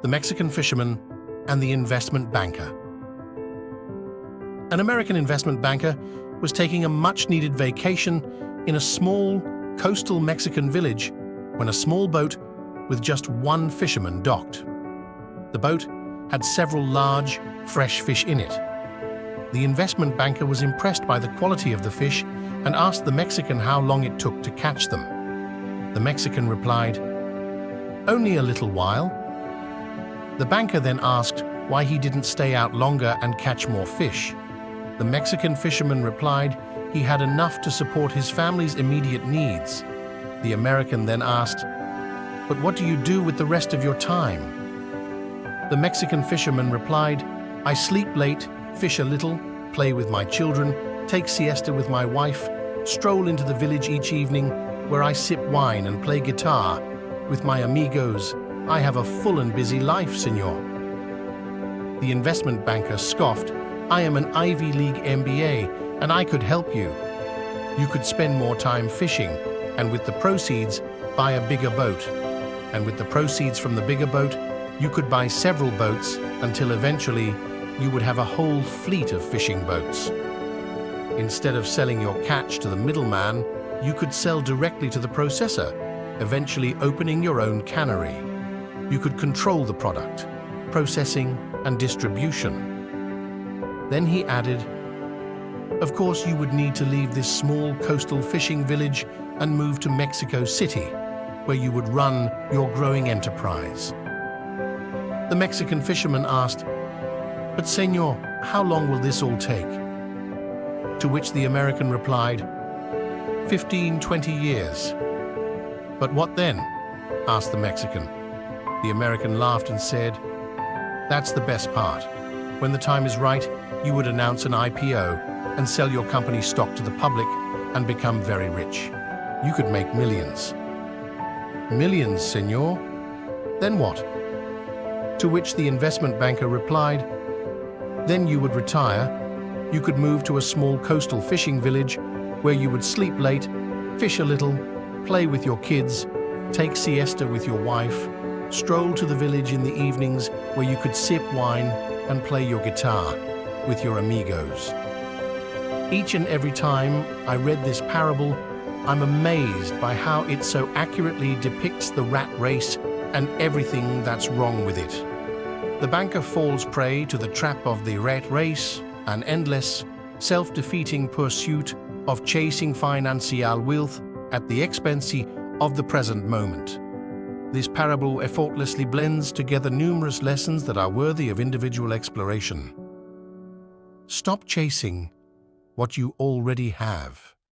the Mexican fisherman, and the investment banker. An American investment banker was taking a much-needed vacation in a small, coastal Mexican village when a small boat with just one fisherman docked. The boat had several large, fresh fish in it. The investment banker was impressed by the quality of the fish and asked the Mexican how long it took to catch them. The Mexican replied, "Only a little while." The banker then asked why he didn't stay out longer and catch more fish. The Mexican fisherman replied he had enough to support his family's immediate needs. The American then asked, "But what do you do with the rest of your time?" The Mexican fisherman replied, "I sleep late, fish a little, play with my children, take siesta with my wife, stroll into the village each evening where I sip wine and play guitar with my amigos. I have a full and busy life, senor." The investment banker scoffed, "I am an Ivy League MBA and I could help you. You could spend more time fishing and with the proceeds buy a bigger boat. And with the proceeds from the bigger boat, you could buy several boats until eventually you would have a whole fleet of fishing boats. Instead of selling your catch to the middleman, you could sell directly to the processor, eventually opening your own cannery. You could control the product, processing, and distribution." Then he added, "Of course, you would need to leave this small coastal fishing village and move to Mexico City, where you would run your growing enterprise." The Mexican fisherman asked, "But senor, how long will this all take?" To which the American replied, 15-20 years. "But what then?" asked the Mexican. The American laughed and said, "That's the best part. When the time is right, you would announce an IPO and sell your company stock to the public and become very rich. You could make millions." "Millions, senor? Then what?" To which the investment banker replied, "Then you would retire. You could move to a small coastal fishing village where you would sleep late, fish a little, play with your kids, take siesta with your wife, stroll to the village in the evenings where you could sip wine and play your guitar with your amigos." Each and every time I read this parable, I'm amazed by how it so accurately depicts the rat race and everything that's wrong with it. The banker falls prey to the trap of the rat race, an endless, self-defeating pursuit of chasing financial wealth at the expense of the present moment. This parable effortlessly blends together numerous lessons that are worthy of individual exploration. Stop chasing what you already have.